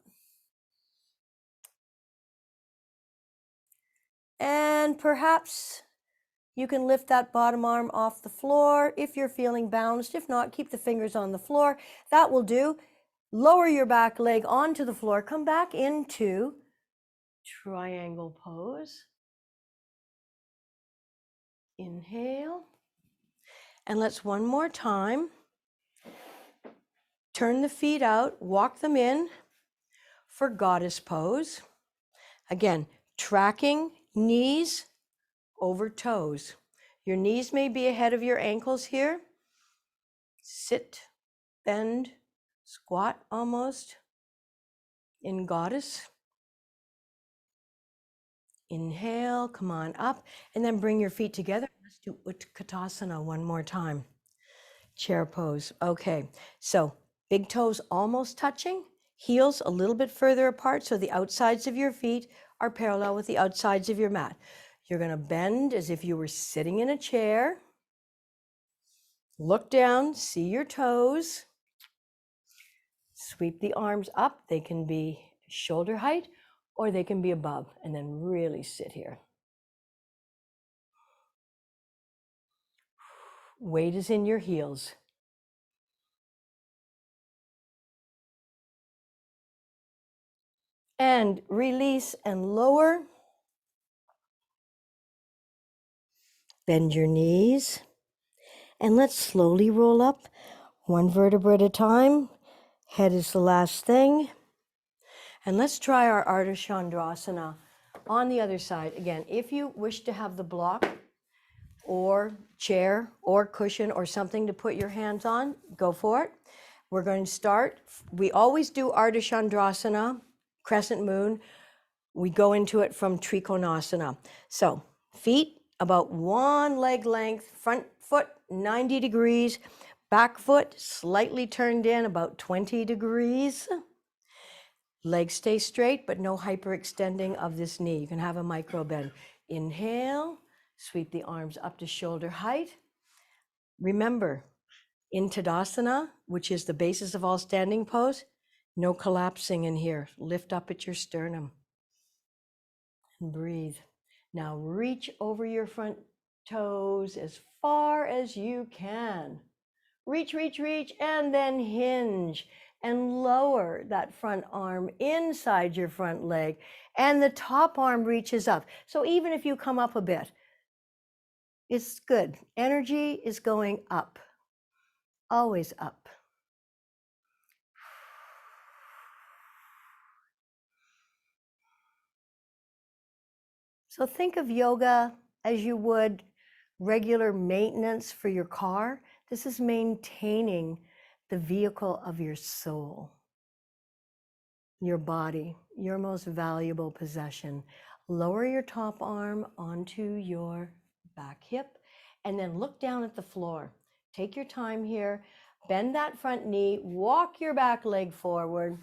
And perhaps you can lift that bottom arm off the floor if you're feeling balanced. If not, keep the fingers on the floor. That will do. Lower your back leg onto the floor. Come back into triangle pose. Inhale. And let's one more time. Turn the feet out, walk them in for goddess pose. Again, tracking knees over toes. Your knees may be ahead of your ankles here. Sit, bend, squat almost in goddess. Inhale, come on up, and then bring your feet together. Let's do Utkatasana one more time. Chair pose. Okay, so big toes almost touching, heels a little bit further apart, so the outsides of your feet are parallel with the outsides of your mat. You're going to bend as if you were sitting in a chair. Look down, see your toes. Sweep the arms up. They can be shoulder height or they can be above, and then really sit here. Weight is in your heels. And release and lower. Bend your knees. And let's slowly roll up, one vertebra at a time. Head is the last thing. And let's try our Ardha Chandrasana on the other side. Again, if you wish to have the block or chair or cushion or something to put your hands on, go for it. We're going to start. We always do Ardha Chandrasana, crescent moon. We go into it from Trikonasana. So feet about one leg length, front foot 90 degrees, back foot slightly turned in about 20 degrees. Legs stay straight, but no hyperextending of this knee. You can have a micro bend. Inhale, sweep the arms up to shoulder height. Remember, in Tadasana, which is the basis of all standing pose, no collapsing in here. Lift up at your sternum. And breathe. Now reach over your front toes as far as you can. Reach, reach, reach, and then hinge and lower that front arm inside your front leg, and the top arm reaches up. So even if you come up a bit, it's good. Energy is going up, always up. So think of yoga as you would regular maintenance for your car. This is maintaining the vehicle of your soul, your body, your most valuable possession. Lower your top arm onto your back hip and then look down at the floor. Take your time here, Bend that front knee, walk your back leg forward.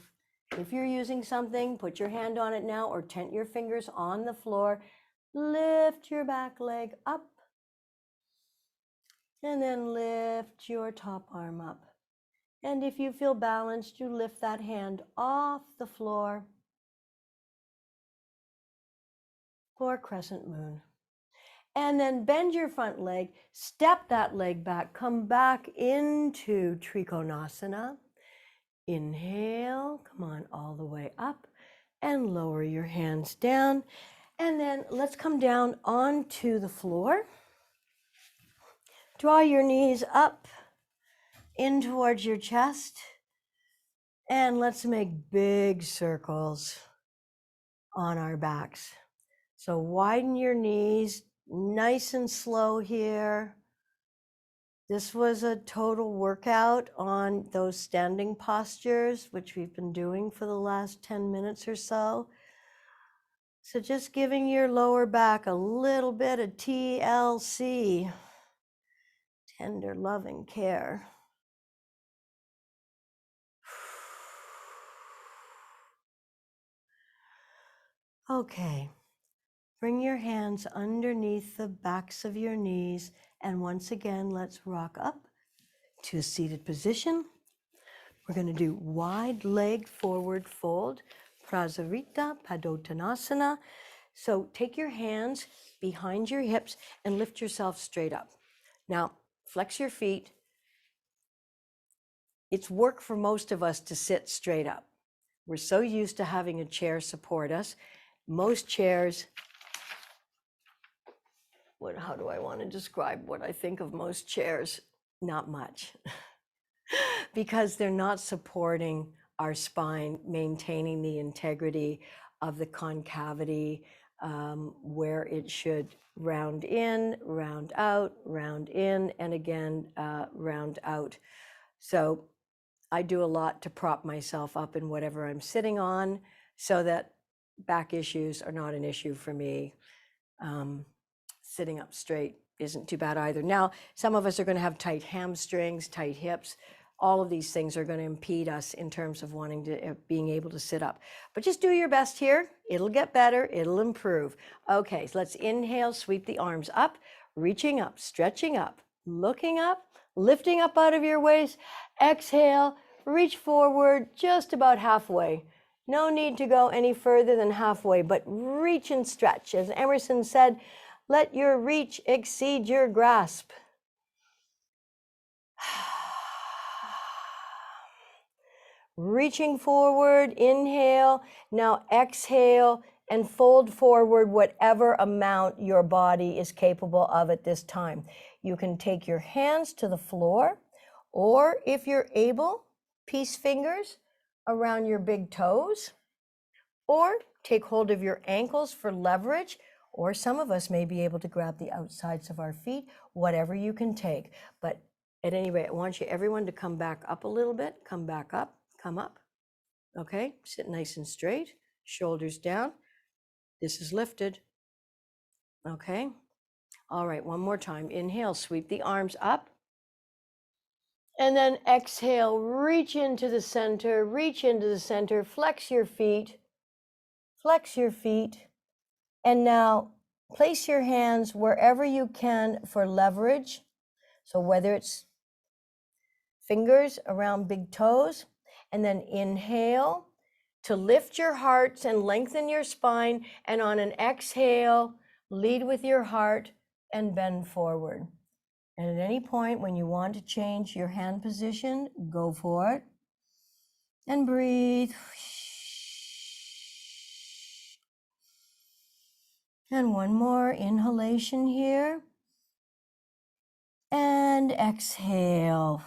If you're using something, put your hand on it now or tent your fingers on the floor. Lift your back leg up. And then lift your top arm up. And if you feel balanced, you lift that hand off the floor for crescent moon. And then bend your front leg, step that leg back, come back into Trikonasana. Inhale, come on all the way up and lower your hands down. And then let's come down onto the floor. Draw your knees up in towards your chest. And let's make big circles on our backs. So widen your knees, nice and slow here. This was a total workout on those standing postures, which we've been doing for the last 10 minutes or so. So just giving your lower back a little bit of TLC, tender loving care. Okay, bring your hands underneath the backs of your knees, and once again, let's rock up to a seated position. We're going to do wide leg forward fold, Prasarita Padottanasana. So take your hands behind your hips and lift yourself straight up. Now, flex your feet. It's work for most of us to sit straight up. We're so used to having a chair support us. Most chairs, how do I want to describe what I think of most chairs? Not much. Because they're not supporting our spine, maintaining the integrity of the concavity where it should round in, round out, round in, and again, round out. So I do a lot to prop myself up in whatever I'm sitting on so that back issues are not an issue for me. Sitting up straight isn't too bad either. Now, some of us are going to have tight hamstrings, tight hips. All of these things are going to impede us in terms of wanting to, being able to sit up. But just do your best here. It'll get better. It'll improve. Okay, so let's inhale, sweep the arms up, reaching up, stretching up, looking up, lifting up out of your waist. Exhale, reach forward just about halfway. No need to go any further than halfway, but reach and stretch. As Emerson said, let your reach exceed your grasp. Reaching forward, inhale, now exhale and fold forward whatever amount your body is capable of at this time. You can take your hands to the floor, or if you're able, peace fingers around your big toes, or take hold of your ankles for leverage, or some of us may be able to grab the outsides of our feet, whatever you can take. But at any rate, I want everyone to come back up a little bit, come back up. Come up, okay? Sit nice and straight, shoulders down. This is lifted, okay? All right, one more time. Inhale, sweep the arms up. And then exhale, reach into the center, flex your feet, And now place your hands wherever you can for leverage. So whether it's fingers around big toes, and then inhale to lift your hearts and lengthen your spine. And on an exhale, lead with your heart and bend forward. And at any point when you want to change your hand position, go for it. And breathe. And one more inhalation here. And exhale.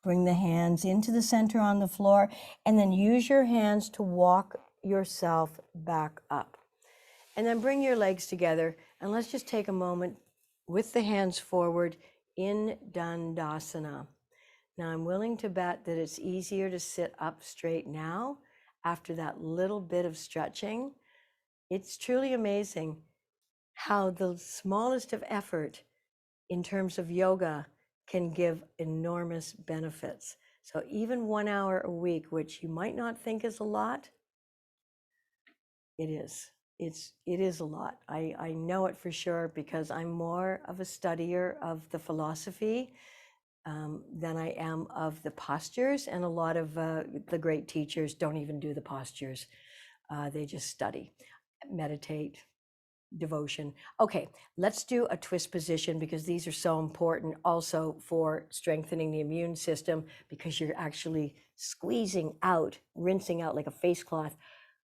Bring the hands into the center on the floor, and then use your hands to walk yourself back up. And then bring your legs together, and let's just take a moment with the hands forward in Dandasana. Now, I'm willing to bet that it's easier to sit up straight now after that little bit of stretching. It's truly amazing how the smallest of effort in terms of yoga can give enormous benefits. So even 1 hour a week, which you might not think is a lot, it is. It is a lot. I know it for sure because I'm more of a studier of the philosophy than I am of the postures. And a lot of the great teachers don't even do the postures. They just study, meditate, devotion. Okay, let's do a twist position because these are so important also for strengthening the immune system because you're actually squeezing out, rinsing out like a face cloth,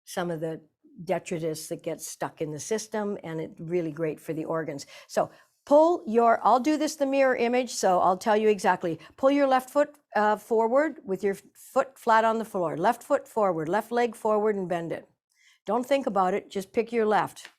some of the detritus that gets stuck in the system, and it's really great for the organs. So pull your, I'll do this the mirror image, so I'll tell you exactly. Pull your left foot forward with your foot flat on the floor. Left foot forward, left leg forward and bend it. Don't think about it, just pick your left.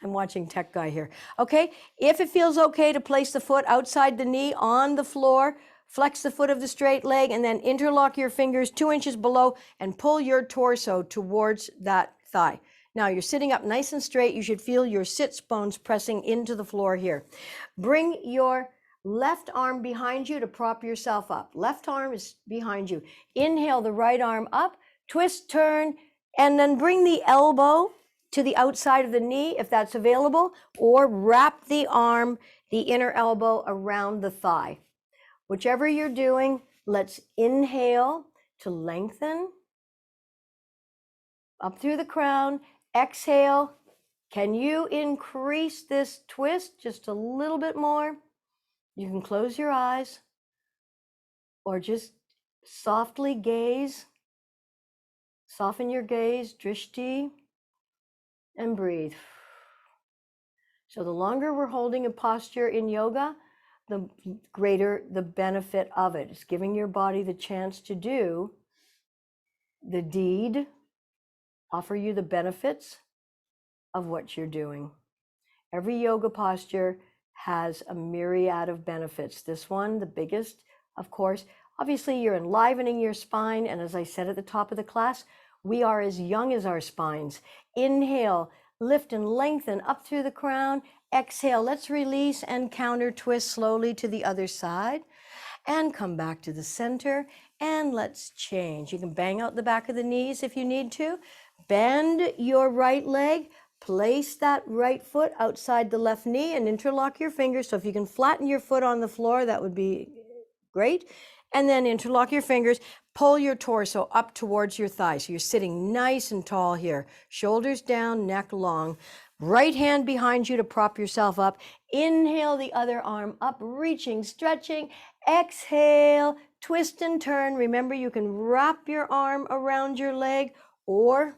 I'm watching tech guy here. Okay, if it feels okay to place the foot outside the knee on the floor, flex the foot of the straight leg and then interlock your fingers 2 inches below and pull your torso towards that thigh. Now you're sitting up nice and straight. You should feel your sits bones pressing into the floor here. Bring your left arm behind you to prop yourself up. Left arm is behind you. Inhale the right arm up, twist, turn, and then bring the elbow to the outside of the knee if that's available, or wrap the arm, the inner elbow around the thigh. Whichever you're doing, let's inhale to lengthen up through the crown. Exhale. Can you increase this twist just a little bit more? You can close your eyes or just softly gaze. Soften your gaze, drishti, and breathe. So the longer we're holding a posture in yoga, the greater the benefit of it. It's giving your body the chance to do the deed, offer you the benefits of what you're doing. Every yoga posture has a myriad of benefits. This one, the biggest, of course, obviously you're enlivening your spine. And as I said at the top of the class, we are as young as our spines. Inhale, lift and lengthen up through the crown. Exhale, let's release and counter twist slowly to the other side and come back to the center and let's change. You can bang out the back of the knees if you need to. Bend your right leg, place that right foot outside the left knee and interlock your fingers. So if you can flatten your foot on the floor, that would be great. And then interlock your fingers, pull your torso up towards your thighs. So you're sitting nice and tall here, shoulders down, neck long. Right hand behind you to prop yourself up. Inhale the other arm up, reaching, stretching. Exhale, twist and turn. Remember, you can wrap your arm around your leg or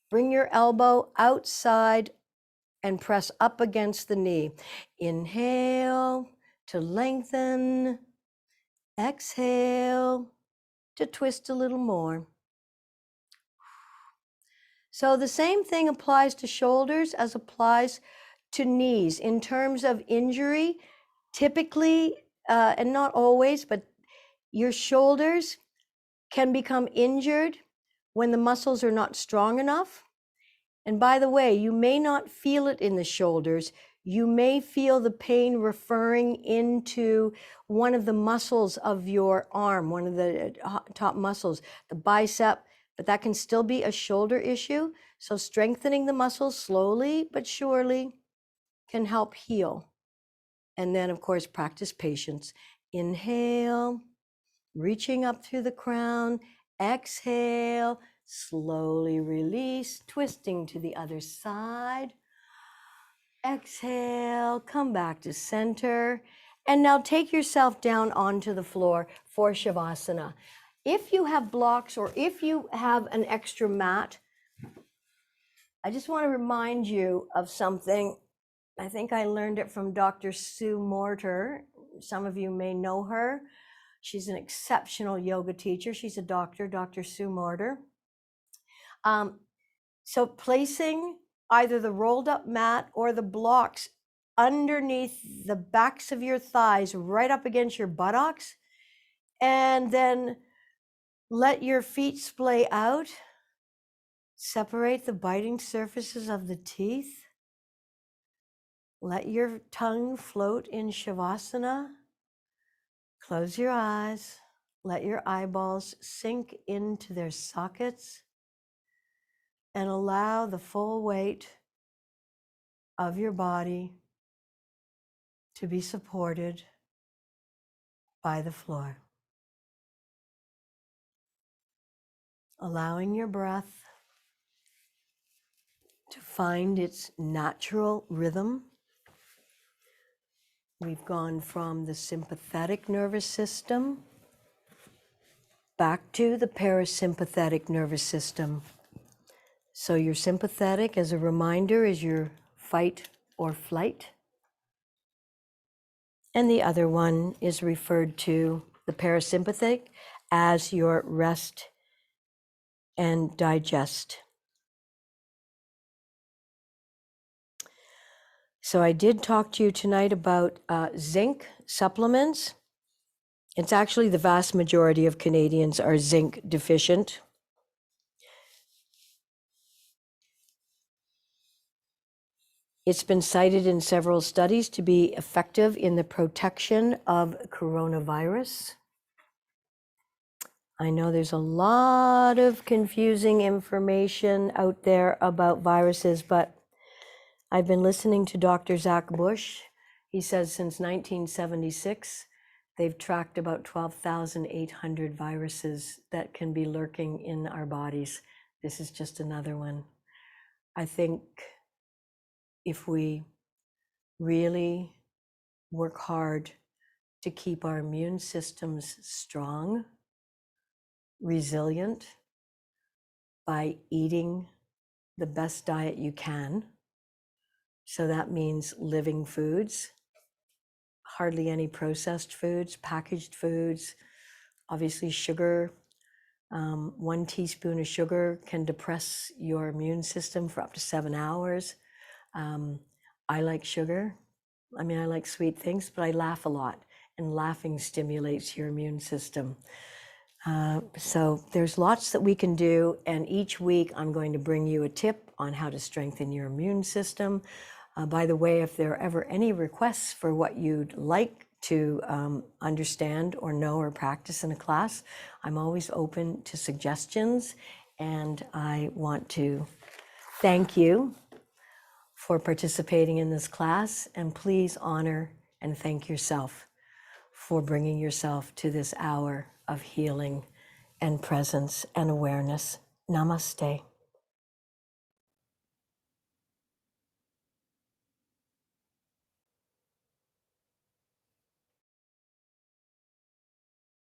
bring your elbow outside and press up against the knee. Inhale to lengthen. Exhale to twist a little more. So the same thing applies to shoulders as applies to knees. In terms of injury, typically, and not always, but your shoulders can become injured when the muscles are not strong enough. And by the way, you may not feel it in the shoulders. You may feel the pain referring into one of the muscles of your arm, one of the top muscles, the bicep, but that can still be a shoulder issue. So strengthening the muscles slowly but surely can help heal. And then, of course, practice patience. Inhale, reaching up through the crown. Exhale, slowly release, twisting to the other side. Exhale, come back to center. And now take yourself down onto the floor for Shavasana. If you have blocks or if you have an extra mat, I just want to remind you of something. I think I learned it from Dr. Sue Morter. Some of you may know her. She's an exceptional yoga teacher. She's a doctor, Dr. Sue Morter. So placing either the rolled up mat or the blocks underneath the backs of your thighs, right up against your buttocks, and then let your feet splay out. Separate the biting surfaces of the teeth. Let your tongue float in Shavasana. Close your eyes. Let your eyeballs sink into their sockets and allow the full weight of your body to be supported by the floor. Allowing your breath to find its natural rhythm. We've gone from the sympathetic nervous system back to the parasympathetic nervous system. So your sympathetic, as a reminder, is your fight or flight. And the other one is referred to, the parasympathetic, as your rest and digest. So I did talk to you tonight about zinc supplements. It's actually the vast majority of Canadians are zinc deficient. It's been cited in several studies to be effective in the protection of coronavirus. I know there's a lot of confusing information out there about viruses, but I've been listening to Dr. Zach Bush. He says since 1976, they've tracked about 12,800 viruses that can be lurking in our bodies. This is just another one. I think if we really work hard to keep our immune systems strong, resilient, by eating the best diet you can. So that means living foods, hardly any processed foods, packaged foods, obviously sugar. 1 teaspoon of sugar can depress your immune system for up to 7 hours. I like sugar. I mean, I like sweet things, but I laugh a lot, and laughing stimulates your immune system. So there's lots that we can do, and each week I'm going to bring you a tip on how to strengthen your immune system. By the way, if there are ever any requests for what you'd like to understand or know or practice in a class, I'm always open to suggestions, and I want to thank you for participating in this class, and please honor and thank yourself for bringing yourself to this hour of healing and presence and awareness. Namaste.